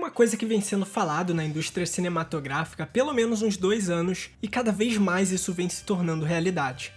uma coisa que vem sendo falado na indústria cinematográfica há pelo menos uns 2 anos e cada vez mais isso vem se tornando realidade.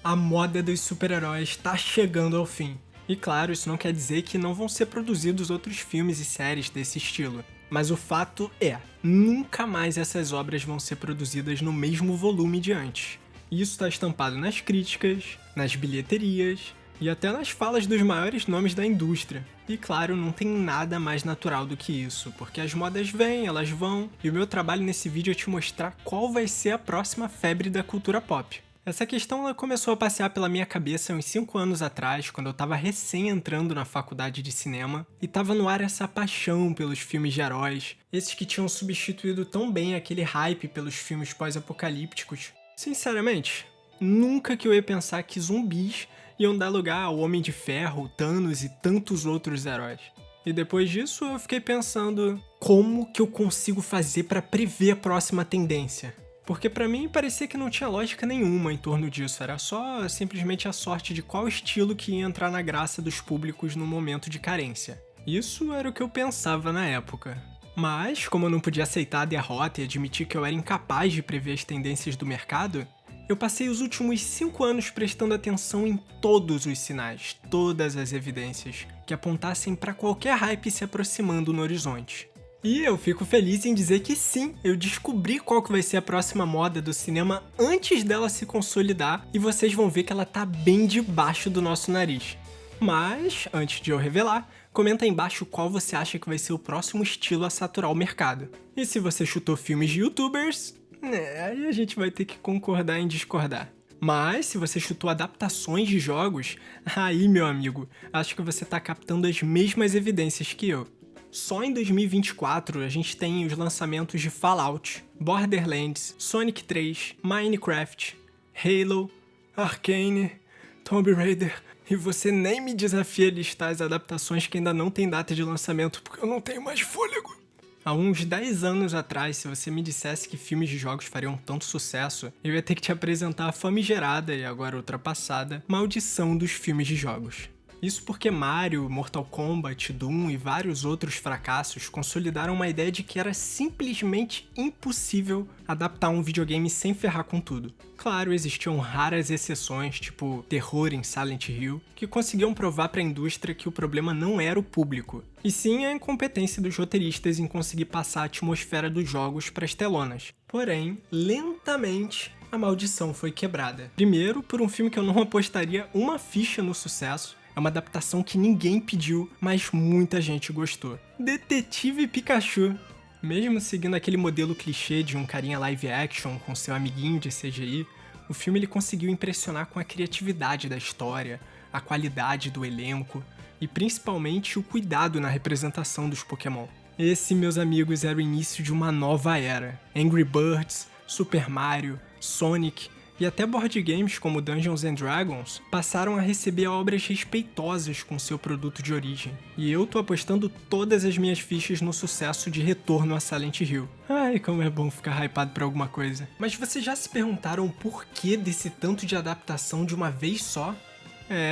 A moda dos super-heróis está chegando ao fim. E claro, isso não quer dizer que não vão ser produzidos outros filmes e séries desse estilo. Mas o fato é, nunca mais essas obras vão ser produzidas no mesmo volume de antes. E isso está estampado nas críticas, nas bilheterias e até nas falas dos maiores nomes da indústria. E claro, não tem nada mais natural do que isso, porque as modas vêm, elas vão, e o meu trabalho nesse vídeo é te mostrar qual vai ser a próxima febre da cultura pop. Essa questão ela começou a passear pela minha cabeça uns 5 anos atrás, quando eu tava recém entrando na faculdade de cinema, e tava no ar essa paixão pelos filmes de heróis, esses que tinham substituído tão bem aquele hype pelos filmes pós-apocalípticos. Sinceramente, nunca que eu ia pensar que zumbis iam dar lugar ao Homem de Ferro, Thanos e tantos outros heróis. E depois disso eu fiquei pensando, como que eu consigo fazer para prever a próxima tendência? Porque pra mim parecia que não tinha lógica nenhuma em torno disso, era só simplesmente a sorte de qual estilo que ia entrar na graça dos públicos no momento de carência. Isso era o que eu pensava na época. Mas, como eu não podia aceitar a derrota e admitir que eu era incapaz de prever as tendências do mercado, eu passei os últimos 5 anos prestando atenção em todos os sinais, todas as evidências, que apontassem para qualquer hype se aproximando no horizonte. E eu fico feliz em dizer que sim, eu descobri qual que vai ser a próxima moda do cinema antes dela se consolidar e vocês vão ver que ela tá bem debaixo do nosso nariz. Mas, antes de eu revelar, comenta aí embaixo qual você acha que vai ser o próximo estilo a saturar o mercado. E se você chutou filmes de youtubers, aí a gente vai ter que concordar em discordar. Mas, se você chutou adaptações de jogos, aí, meu amigo, acho que você tá captando as mesmas evidências que eu. Só em 2024 a gente tem os lançamentos de Fallout, Borderlands, Sonic 3, Minecraft, Halo, Arcane, Tomb Raider, e você nem me desafia a listar as adaptações que ainda não tem data de lançamento, porque eu não tenho mais fôlego. Há uns 10 anos atrás, se você me dissesse que filmes de jogos fariam tanto sucesso, eu ia ter que te apresentar a famigerada e agora ultrapassada maldição dos filmes de jogos. Isso porque Mario, Mortal Kombat, Doom e vários outros fracassos consolidaram uma ideia de que era simplesmente impossível adaptar um videogame sem ferrar com tudo. Claro, existiam raras exceções, tipo terror em Silent Hill, que conseguiam provar para a indústria que o problema não era o público, e sim a incompetência dos roteiristas em conseguir passar a atmosfera dos jogos para as telonas. Porém, lentamente, a maldição foi quebrada. Primeiro, por um filme que eu não apostaria uma ficha no sucesso. É uma adaptação que ninguém pediu, mas muita gente gostou. Detetive Pikachu. Mesmo seguindo aquele modelo clichê de um carinha live action com seu amiguinho de CGI, o filme ele conseguiu impressionar com a criatividade da história, a qualidade do elenco e principalmente o cuidado na representação dos Pokémon. Esse, meus amigos, era o início de uma nova era. Angry Birds, Super Mario, Sonic e até board games como Dungeons & Dragons passaram a receber obras respeitosas com seu produto de origem. E eu tô apostando todas as minhas fichas no sucesso de retorno a Silent Hill. Ai, como é bom ficar hypado pra alguma coisa. Mas vocês já se perguntaram o porquê desse tanto de adaptação de uma vez só?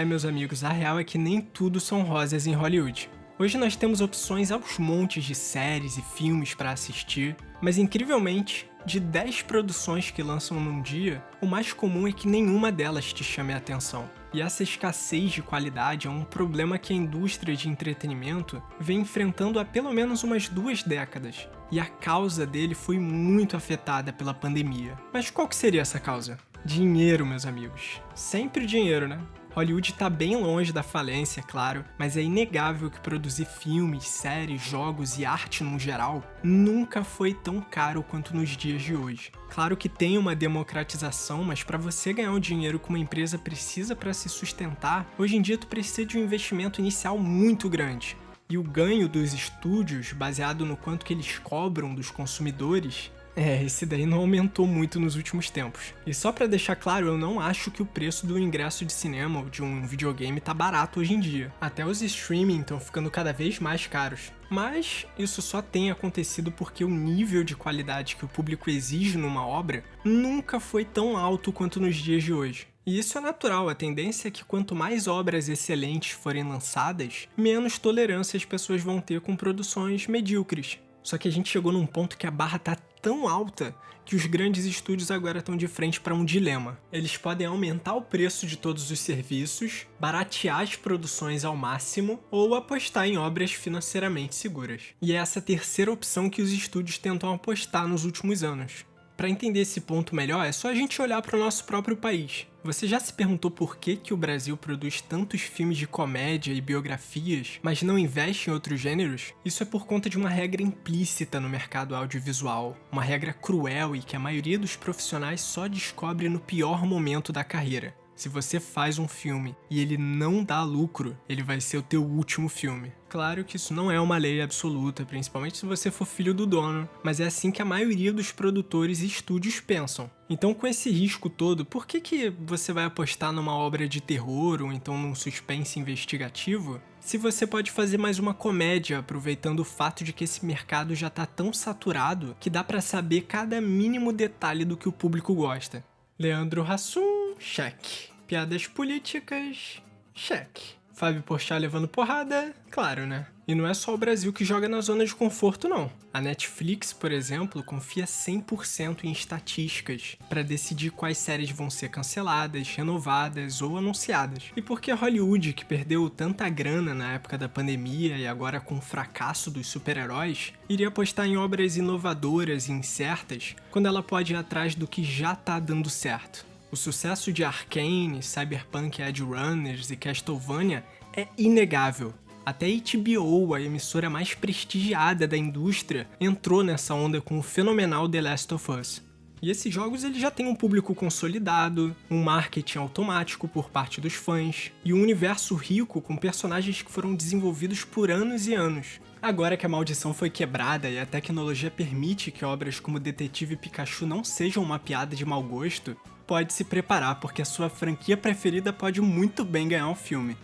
Meus amigos, a real é que nem tudo são rosas em Hollywood. Hoje nós temos opções aos montes de séries e filmes para assistir, mas incrivelmente, de 10 produções que lançam num dia, o mais comum é que nenhuma delas te chame a atenção. E essa escassez de qualidade é um problema que a indústria de entretenimento vem enfrentando há pelo menos umas 2 décadas. E a causa dele foi muito afetada pela pandemia. Mas qual que seria essa causa? Dinheiro, meus amigos. Sempre dinheiro, né? Hollywood tá bem longe da falência, claro, mas é inegável que produzir filmes, séries, jogos e arte no geral nunca foi tão caro quanto nos dias de hoje. Claro que tem uma democratização, mas para você ganhar o dinheiro que uma empresa precisa para se sustentar, hoje em dia tu precisa de um investimento inicial muito grande. E o ganho dos estúdios, baseado no quanto que eles cobram dos consumidores, esse daí não aumentou muito nos últimos tempos. E só pra deixar claro, eu não acho que o preço do ingresso de cinema ou de um videogame tá barato hoje em dia. Até os streaming estão ficando cada vez mais caros. Mas isso só tem acontecido porque o nível de qualidade que o público exige numa obra nunca foi tão alto quanto nos dias de hoje. E isso é natural, a tendência é que quanto mais obras excelentes forem lançadas, menos tolerância as pessoas vão ter com produções medíocres. Só que a gente chegou num ponto que a barra tá tão alta que os grandes estúdios agora estão de frente para um dilema. Eles podem aumentar o preço de todos os serviços, baratear as produções ao máximo ou apostar em obras financeiramente seguras. E é essa terceira opção que os estúdios tentam apostar nos últimos anos. Para entender esse ponto melhor, é só a gente olhar para o nosso próprio país. Você já se perguntou por que o Brasil produz tantos filmes de comédia e biografias, mas não investe em outros gêneros? Isso é por conta de uma regra implícita no mercado audiovisual, uma regra cruel e que a maioria dos profissionais só descobre no pior momento da carreira. Se você faz um filme e ele não dá lucro, ele vai ser o teu último filme. Claro que isso não é uma lei absoluta, principalmente se você for filho do dono, mas é assim que a maioria dos produtores e estúdios pensam. Então, com esse risco todo, por que você vai apostar numa obra de terror ou então num suspense investigativo, se você pode fazer mais uma comédia, aproveitando o fato de que esse mercado já tá tão saturado que dá pra saber cada mínimo detalhe do que o público gosta? Leandro Hassum, cheque. Piadas políticas, cheque. Fábio Porchat levando porrada, claro, né? E não é só o Brasil que joga na zona de conforto, não. A Netflix, por exemplo, confia 100% em estatísticas para decidir quais séries vão ser canceladas, renovadas ou anunciadas. E por que Hollywood, que perdeu tanta grana na época da pandemia e agora com o fracasso dos super-heróis, iria apostar em obras inovadoras e incertas quando ela pode ir atrás do que já tá dando certo? O sucesso de Arcane, Cyberpunk Edge Runners e Castlevania é inegável. Até a HBO, a emissora mais prestigiada da indústria, entrou nessa onda com o fenomenal The Last of Us. E esses jogos eles já têm um público consolidado, um marketing automático por parte dos fãs, e um universo rico com personagens que foram desenvolvidos por anos e anos. Agora que a maldição foi quebrada e a tecnologia permite que obras como Detetive Pikachu não sejam uma piada de mau gosto, pode se preparar porque a sua franquia preferida pode muito bem ganhar um filme.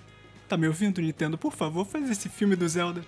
Tá me ouvindo, Nintendo? Por favor, faz esse filme do Zelda.